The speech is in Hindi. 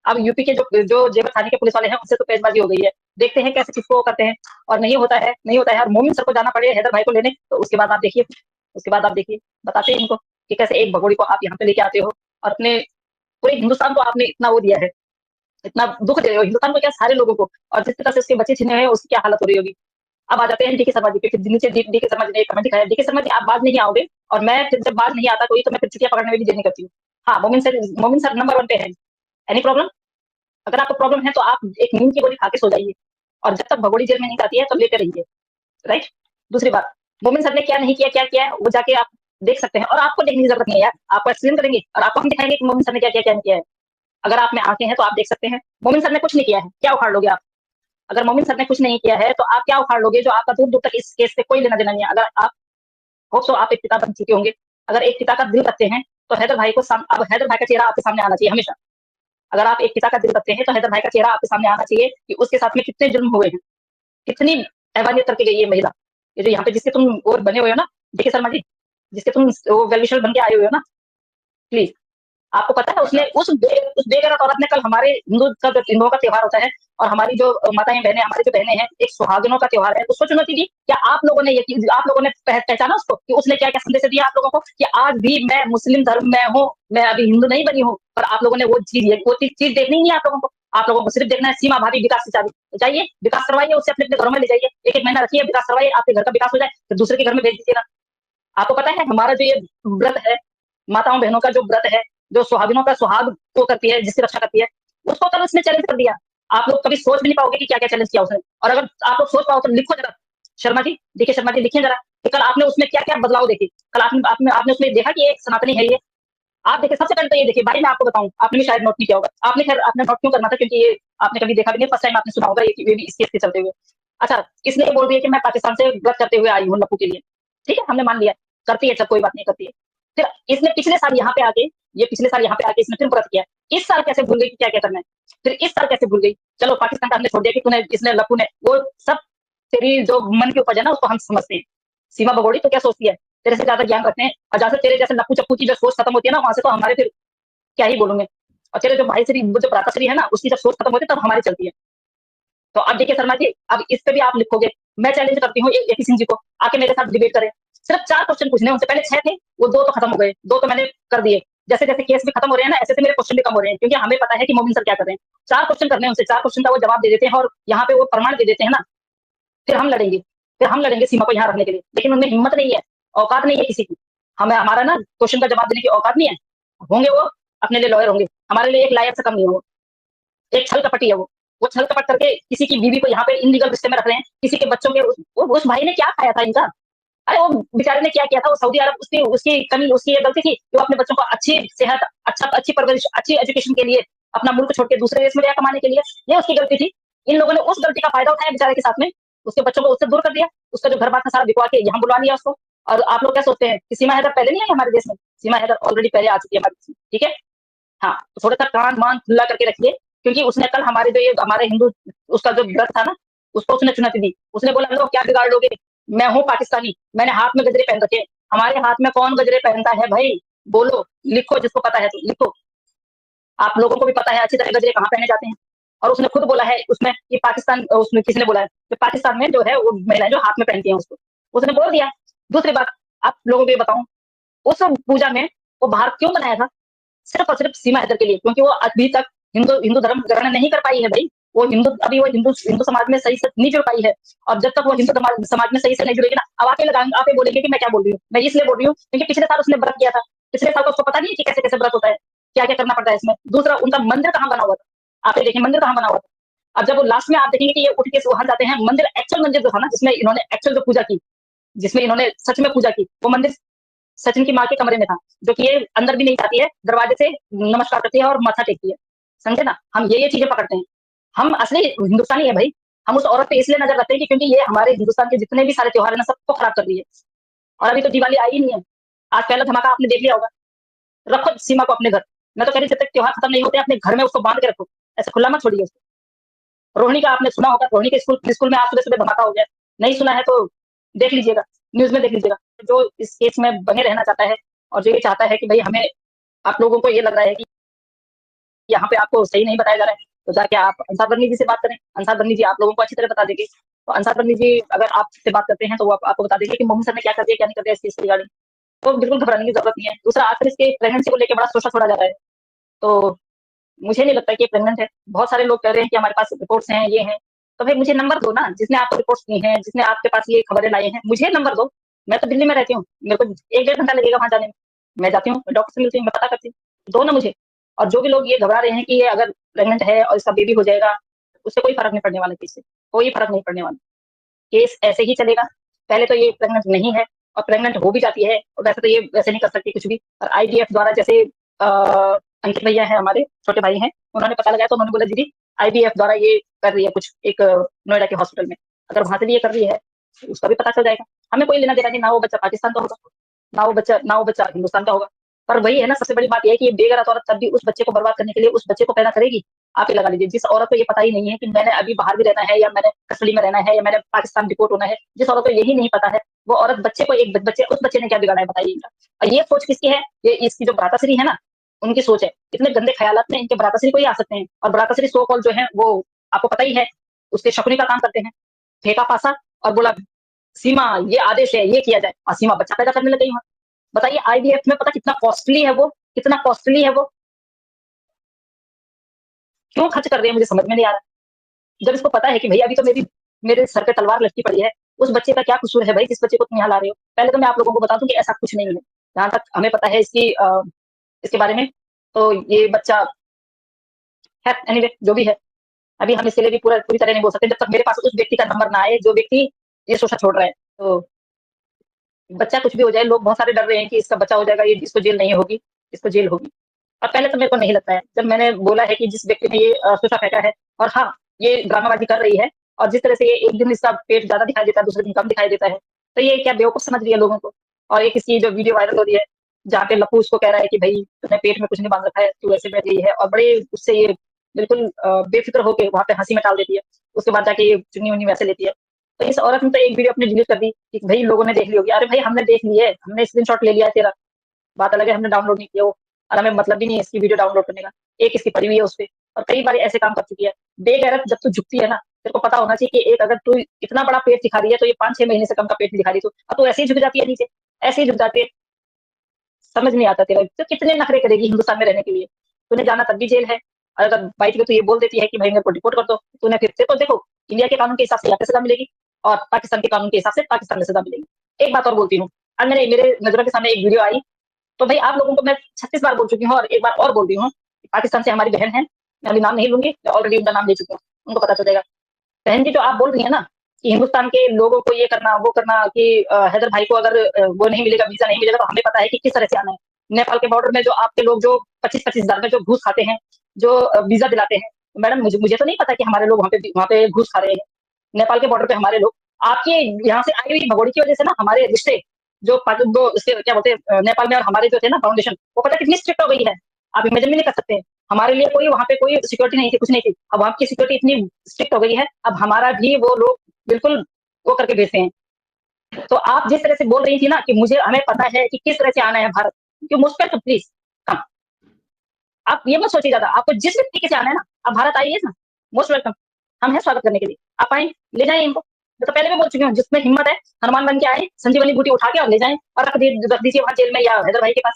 अब यूपी के जो जेवर थाने के पुलिस वाले हैं उनसे तो पेचबाजी हो गई है। देखते हैं कैसे किसको करते हैं और नहीं होता है और मोमिन सर को जाना पड़े हैदर भाई को लेने, तो उसके बाद आप देखिए, बताते हैं इनको कि कैसे एक भगोड़ी को आप यहाँ पे लेके आते हो और अपने पूरे हिंदुस्तान को आपने इतना वो दिया है, इतना दुःख दे रहे हो हिंदुस्तान को क्या सारे लोगों को, और जिस तरह से उसके बच्चे छीने हैं उसकी क्या हालत हो रही होगी। अब आ जाते हैं डीके शर्मा जी पे, फिर नीचे डीके शर्मा जी ने एक कमेंट दिखाया, डीके शर्मा जी आप बाज नहीं आओगे और मैं फिर जब बाज नहीं आता कोई तो मैं फिर चुटिया पकड़ने में भी देर नहीं करती हूँ। हाँ, मोमिन सर नंबर 1 पे है। Any problem? अगर आपको प्रॉब्लम है तो आप एक नींद की गोली खा के सो जाइए और जब तक भगोड़ी जेल में नहीं जाती है तब लेते रहिए, राइट? दूसरी बात, मोमिन सर ने क्या नहीं किया, क्या किया है, वो जाके आप देख सकते हैं और आपको देखने की जरूरत नहीं है यार, आपको एक्सप्लेन करेंगे और आपको हम दिखाएंगे कि मोमिन सर ने क्या किया, क्या नहीं किया है। अगर आप में आंखें हैं तो आप देख सकते हैं, मोमिन सर ने कुछ नहीं किया है, क्या उखाड़ लोगे आप? अगर मोमिन सर ने कुछ नहीं किया है तो आप क्या उखाड़ लोगे जो आपका दूर दूर तक इस केस से कोई लेना देना नहीं है। अगर आप हो तो आप एक पिता बन चुके होंगे, अगर एक पिता का दिल रखते हैं तो हैदर भाई को अब हैदर भाई का चेहरा आपके सामने आना चाहिए हमेशा। अगर आप एक पिता का दिल रखते हैं तो हैदर भाई का चेहरा आपके सामने आना चाहिए कि उसके साथ में कितने जुल्म हुए हैं, कितनी हैवानियत करके गई है महिला। ये जो यहाँ पे जिसके तुम और बने हुए हो ना, देखिए शर्मा जी, जिसके तुम वो वेल बन के आए हुए हो ना, प्लीज, आपको पता है उसने उस बेगैरत औरत ने कल हमारे हिंदुओं का त्योहार होता है और हमारी जो माताएं बहनें, हमारी जो बहनें हैं, एक सुहागिनों का त्योहार है, उसको चुनौती दी। क्या आप लोगों ने ये चीज, आप लोगों ने पहचाना उसको कि उसने क्या क्या संदेश दिया आप लोगों को कि आज भी मैं मुस्लिम धर्म में हूँ, मैं अभी हिंदू नहीं बनी हूँ, पर आप लोगों ने वो चीज देखनी ही नहीं आप लोगों को। आप लोगों को सिर्फ देखना है सीमा भाभी विकास से जाइए, विकास करवाइए उससे, अपने अपने घरों में ले जाइए, एक एक महीना रखिए, विकास करवाइए, आपके घर का विकास हो जाए फिर दूसरे के घर में भेज दीजिएगा। आपको पता है हमारा जो ये व्रत है, माताओं बहनों का जो व्रत है, जो सुहागिनों का सुहाग को करती है, जिसकी रक्षा करती है, उसको कल उसने चैलेंज कर दिया। आप लोग कभी सोच भी नहीं पाओगे कि क्या क्या चैलेंज किया उसने, और अगर आप लोग सोच पाओ तो लिखो जरा, शर्मा जी, देखिए शर्मा जी, लिखिए जरा कि कल आपने उसमें क्या क्या बदलाव देखे, कल आपने उसमें देखा कि ये सनातनी है ये। आप देखिए, सबसे पहले तो ये देखिए भाई, मैं आपको बताऊं, आपने भी शायद नोट नहीं किया होगा, आपने खैर आपने नोट क्यों करना था, क्योंकि ये आपने कभी देखा भी नहीं, फर्स्ट टाइम आपने सुना होगा ये भी इस केस के चलते हुए। अच्छा, इसने ये बोल दिया कि मैं पाकिस्तान से व्रत करते हुए आई हूँ लप्पू के लिए, ठीक है, हमने मान लिया, करती है, सब कोई बात नहीं, करती है। फिर इसने पिछले साल यहाँ पे आके, इसने फिर व्रत किया। इस साल कैसे भूल गई कि क्या क्या करना है, फिर इस साल कैसे भूल गई? चलो पाकिस्तान का हमने छोड़ दिया कि तूने, इसने लप्पू ने, वो सब तेरी जो मन की उपज है ना उसको हम समझते हैं। सीमा भगोड़ी तो क्या सोचती है, तेरे से ज्यादा ज्ञान रखते हैं, और जहाँ से तेरे जैसे लप्पू चप्पू की जो सोच खत्म होती है ना, वहां से तो हमारे फिर क्या ही बोलूंगे। और तेरे जो भाई श्री, जो भ्राता श्री है ना, उसकी जब सोच खत्म होती है तब हमारी चलती है। तो अब देखिए शर्मा जी, अब इस पे भी आप लिखोगे, मैं चैलेंज करती हूँ एपी सिंह जी को, आके मेरे साथ डिबेट करें। सिर्फ 4 क्वेश्चन पूछने, उनसे पहले 6 थे, वो 2 तो खत्म हो गए, 2 तो मैंने कर दिए। जैसे जैसे केस भी खत्म हो रहे हैं ना, ऐसे ऐसे मेरे क्वेश्चन भी कम हो रहे हैं, क्योंकि हमें पता है कि मोमिन सर क्या कर रहे हैं। 4 क्वेश्चन करने हैं उनसे, 4 क्वेश्चन का वो जवाब दे देते हैं और यहाँ पे वो प्रमाण दे देते हैं ना, फिर हम लड़ेंगे सीमा को यहाँ रखने के लिए, लेकिन उनमें हिम्मत नहीं है, औकात नहीं है किसी की। हमें हमारा ना क्वेश्चन का जवाब देने की औकात नहीं है। होंगे वो अपने लिए लॉयर होंगे, हमारे लिए एक लायक से कम नहीं हो, एक छल कपटी है वो छल कपट करके किसी की बीवी को यहाँ पे इनलीगल रिश्ते में रख रहे हैं, किसी के बच्चों के उस भाई ने क्या खाया था इनका? अरे वो बेचारे ने क्या किया था, वो सऊदी अरब, उसकी उसकी कमी, उसकी ये गलती थी कि वो अपने बच्चों को अच्छी सेहत, अच्छी परवरिश, अच्छी एजुकेशन के लिए अपना मुल्क छोड़ के दूसरे देश में गया कमाने के लिए, ये उसकी गलती थी। इन लोगों ने उस गलती का फायदा उठाया बेचारे के साथ में, उसके बच्चों को उससे दूर कर दिया, उसका जो घर बार था सारा बिकवा के यहाँ बुलवा लिया उसको। और आप लोग क्या सोचते हैं कि सीमा हैदर पहले नहीं आई हमारे देश में? सीमा हैदर ऑलरेडी पहले आ चुकी है हमारे देश में, ठीक है। हाँ, तो थोड़ा सा कान मान खुला करके रखिए, क्योंकि उसने कल हमारे जो ये हमारे हिंदू, उसका जो व्रत था ना, उसको उसने चुनौती दी। उसने बोला लो क्या बिगाड़ लोगे, मैं हूँ पाकिस्तानी, मैंने हाथ में गजरे पहन रखे। हमारे हाथ में कौन गजरे पहनता है भाई? बोलो, लिखो, जिसको पता है तो लिखो। आप लोगों को भी पता है अच्छी तरह गजरे कहाँ पहने जाते हैं। और उसने खुद बोला है उसमें कि पाकिस्तान, उसने किसने बोला है कि पाकिस्तान में जो है वो महिलाएं जो हाथ में पहनती हैं उसको, उसने बोल दिया। दूसरी बात, आप लोगों को ये बताऊं, उस पूजा में वो बाहर क्यों बनाया था? सिर्फ और सिर्फ सीमा हैदर के लिए, क्योंकि वो अभी तक हिंदू हिंदू धर्म ग्रहण नहीं कर पाई है भाई। वो हिंदू हिंदू समाज में सही से नहीं जुड़ पाई है। और जब तक वो हिंदू समाज में सही से नहीं जुड़ेगी ना, अब आके लगाएंगे, आप बोलेंगे कि मैं क्या बोल रही हूँ। मैं इसलिए बोल रही हूँ क्योंकि पिछले साल उसने व्रत किया था, पिछले साल को उसको पता नहीं है कि कैसे कैसे व्रत होता है, क्या क्या करना पड़ता है इसमें। दूसरा, उनका मंदिर कहाँ बना हुआ था, आप ये देखिए मंदिर कहाँ बना हुआ था। अब जब वो लास्ट में आप देखेंगे कि ये उठ के वहां जाते हैं, मंदिर, एक्चुअल मंदिर जो था ना, जिसमें इन्होंने एक्चुअल जो पूजा की, जिसमें इन्होंने सच में पूजा की, वो मंदिर सचिन की माँ के कमरे में था, जो कि ये अंदर भी नहीं जाती है, दरवाजे से नमस्कार करती है और माथा टेकती है। समझे ना, हम ये चीजें पकड़ते हैं। हम असली हिंदुस्तानी है भाई। हम उस औरत पे इसलिए नजर रखते हैं कि क्योंकि ये हमारे हिंदुस्तान के जितने भी सारे त्योहार है ना, सबको खराब कर रही है। और अभी तो दिवाली आई ही नहीं है, आज पहला धमाका आपने देख लिया होगा। रखो सीमा को अपने घर, मैं तो कह रही जब तक त्योहार खत्म नहीं होते अपने घर में उसको बांध के रखो, ऐसे खुला मत छोड़िए उसको। रोहिणी का आपने सुना होगा, रोहिणी के स्कूल में आज सुबह सुबह धमाका हो गया। नहीं सुना है तो देख लीजिएगा, न्यूज में देख लीजिएगा। जो इस केस में बने रहना चाहता है और जो ये चाहता है कि भाई हमें, आप लोगों को ये लग रहा है कि यहाँ पे आपको सही नहीं बताया जा रहा है, तो जाके आप अंसार बर्नी जी से बात करें। अंसार बर्नी जी आप लोगों को अच्छी तरह बता देंगे। तो अंसार बर्नी जी अगर आपसे बात करते हैं तो वो आपको बता देंगे कि मोहम्मद सर ने क्या कर दिया, क्या नहीं कर दिया इस चीज़ की रिगार्डिंग। तो बिल्कुल घबराने की ज़रूरत नहीं है। दूसरा आजकल इसके प्रेगनेंसी को लेके बड़ा शोषा छोड़ा जा रहा है, तो मुझे नहीं लगता कि ये प्रेग्नेंट है। बहुत सारे लोग कह रहे हैं कि हमारे पास रिपोर्ट्स हैं, ये हैं। तो भाई मुझे नंबर दो ना, जिसने आपको रिपोर्ट्स दी हैं, जिसने आपके पास ये खबरें लाई हैं, मुझे नंबर दो। मैं तो दिल्ली में रहती हूँ, मेरे को 1 डेढ़ घंटा लगेगा वहाँ जाने में। मैं जाती हूँ, मैं डॉक्टर से मिलती हूँ, मैं पता करती हूँ, दो ना मुझे। और जो भी लोग ये घबरा रहे हैं कि ये अगर प्रेग्नेंट है और इसका बेबी हो जाएगा, उससे कोई फ़र्क नहीं पड़ने वाला किसी से, कोई फ़र्क नहीं पड़ने वाला। केस ऐसे ही चलेगा। पहले तो ये प्रेग्नेंट नहीं है, और प्रेग्नेंट हो भी जाती है, और वैसे तो ये वैसे नहीं कर सकती कुछ भी। और आईवीएफ द्वारा जैसे अंकित भैया हैं, हमारे छोटे भाई हैं, उन्होंने पता लगाया तो उन्होंने बोला दीदी आईवीएफ द्वारा ये कर रही है कुछ एक नोएडा के हॉस्पिटल में, अगर वहां से भी ये कर रही है तो उसका भी पता चल जाएगा। हमें कोई लेना देना नहीं, ना वो बच्चा पाकिस्तान का होगा, ना वो बच्चा हिंदुस्तान का होगा। पर वही है ना, सबसे बड़ी बात यह है कि ये बेगैरत औरत तब भी उस बच्चे को बर्बाद करने के लिए उस बच्चे को पैदा करेगी। आप ही लगा लीजिए, जिस औरत को ये पता ही नहीं है कि मैंने अभी बाहर भी रहना है, या मैंने कस्टडी में रहना है, या मैंने पाकिस्तान डिपोर्ट होना है, जिस औरत को यही नहीं पता है, वो औरत बच्चे को एक बच्चे उस बच्चे ने क्या बिगाड़ा है बताइए। और ये सोच किसकी है? ये इसकी जो भ्राताश्री है ना, उनकी सोच है। इतने गंदे ख्यालात में इनके भ्राताश्री को ही आ सकते हैं। और भ्राताश्री सो कॉल जो है वो आपको पता ही है, उसके शकुनी का काम करते हैं। फेंका पासा और बोला सीमा ये आदेश है, ये किया जाए, और सीमा बच्चा पैदा करने लग गई वहां। बताइए आईवीएफ में पता कितना कॉस्टली है वो, कितना कॉस्टली है वो, क्यों खर्च कर रहे हैं मुझे समझ में नहीं आ रहा। जब इसको पता है कि भैया अभी तो मेरे सर पे तलवार लटकी पड़ी है, उस बच्चे का क्या कसूर है भाई जिस बच्चे को तुम यहाँ ला रहे हो। पहले तो मैं आप लोगों को बता दूं कि ऐसा कुछ नहीं है, जहां तक हमें पता है इसके बारे में। तो ये बच्चा है, एनीवे जो भी है, अभी हम इसके लिए भी पूरी तरह नहीं बोल सकते जब तक मेरे पास उस व्यक्ति का नंबर ना आए जो व्यक्ति ये शोषा छोड़ रहा है। तो बच्चा कुछ भी हो जाए, लोग बहुत सारे डर रहे हैं कि इसका बच्चा हो जाएगा, ये इसको जेल नहीं होगी, इसको जेल होगी। और पहले तो मेरे को नहीं लगता है, जब मैंने बोला है कि जिस व्यक्ति ने ये शोषा फेंका है, और हाँ ये ड्रामाबाजी कर रही है, और जिस तरह से ये एक दिन इसका पेट ज्यादा दिखाई देता है, दूसरे दिन कम दिखाई देता है, तो ये क्या बेवकूफ समझ रही है लोगों को। और एक इसकी जो वीडियो वायरल हो रही है, जहाँ पे लप्पू उसको कह रहा है कि भाई तूने पेट में कुछ नहीं बांध रखा है, तू ऐसे बैठ गई है, और बड़े उससे ये बिल्कुल बेफिक्र होकर वहां पे हंसी में टाल देती है। उसके बाद जाके ये चुन्नी उन्नी वैसे लेती है। तो इस औरत ने तो एक वीडियो अपनी डिलीट कर दी कि भाई लोगों ने देख ली होगी। अरे भाई हमने देख ली है, हमने स्क्रीनशॉट ले लिया है तेरा, बात अलग है हमने डाउनलोड नहीं किया वो, और हमें मतलब भी नहीं है इसकी वीडियो डाउनलोड करने का। एक इसकी पड़ी हुई है उस पे, और कई बार ऐसे काम कर चुकी है। बेगैरत जब तू झुकती है ना, तेरे को पता होना चाहिए कि एक अगर तू इतना बड़ा पेट दिखा रही है, तो ये 5-6 महीने से कम का पेट दिखा रही है, तो तू ऐसे ही झुक जाती है नीचे, ऐसे ही झुक जाती है। समझ नहीं आता तेरा, तो कितने नखरे करेगी हिंदुस्तान में रहने के लिए। तूने जाना तब भी जेल है, और अगर बाइट में तू ये बोल देती है कि भाई मेरे को डिपोर्ट कर दो, तूने फिर से तो देखो इंडिया के कानून के हिसाब से यहाँ पे सजा मिलेगी, और पाकिस्तान के कानून के हिसाब से पाकिस्तान में सजा मिलेगी। एक बात और बोलती हूँ, आज मेरे नजरों के सामने एक वीडियो आई, तो भाई आप लोगों को मैं 36 बार बोल चुकी हूँ, और एक बार और बोल रही हूँ, पाकिस्तान से हमारी बहन है, मैं अभी नाम नहीं लूंगी, ऑलरेडी उनका नाम ले चुकी हूँ, उनको पता चल जाएगा। बहन जी जो आप बोल रही है ना कि हिंदुस्तान के लोगों को ये करना वो करना, कि हैदर भाई को अगर वो नहीं मिलेगा, वीजा नहीं मिलेगा, तो हमें पता है कि किस तरह से आना है। नेपाल के बॉर्डर में जो आपके लोग जो 25-25 हजार में जो घूस खाते हैं, जो वीजा दिलाते हैं, मैडम मुझे तो नहीं पता कि हमारे लोग वहाँ पे घूस खा रहे हैं। नेपाल के बॉर्डर पे हमारे लोग, आपके यहाँ से आई हुई भगोड़ी की वजह से ना, हमारे रिश्ते जो क्या बोलते हैं नेपाल में, और हमारे जो थे ना फाउंडेशन, वो पता कितनी स्ट्रिक्ट हो गई है, आप इमेजिन भी नहीं कर सकते। हमारे लिए कोई वहाँ पे कोई सिक्योरिटी नहीं थी, कुछ नहीं थी, अब वहाँ की सिक्योरिटी इतनी स्ट्रिक्ट हो गई है, अब हमारा भी वो लोग बिल्कुल वो करके भेजते हैं। तो आप जिस तरह से बोल रही थी ना कि मुझे हमें पता है कि किस तरह से आना है भारत, क्यों मुझ पर तो प्लीज कम, आप ये मत सोचिए ज्यादा, आपको जिस भी तरीके से आना है ना, आप भारत आइए ना, मोस्ट वेलकम, हम हैं स्वागत करने के लिए, आप आए, ले जाए इनको। मैं तो पहले भी बोल चुकी हूँ, जिसमें हिम्मत है हनुमान बन के आए, संजीवनी बूटी उठा के और ले जाए, और रख दीजिए वहां जेल में या हैदर भाई के पास।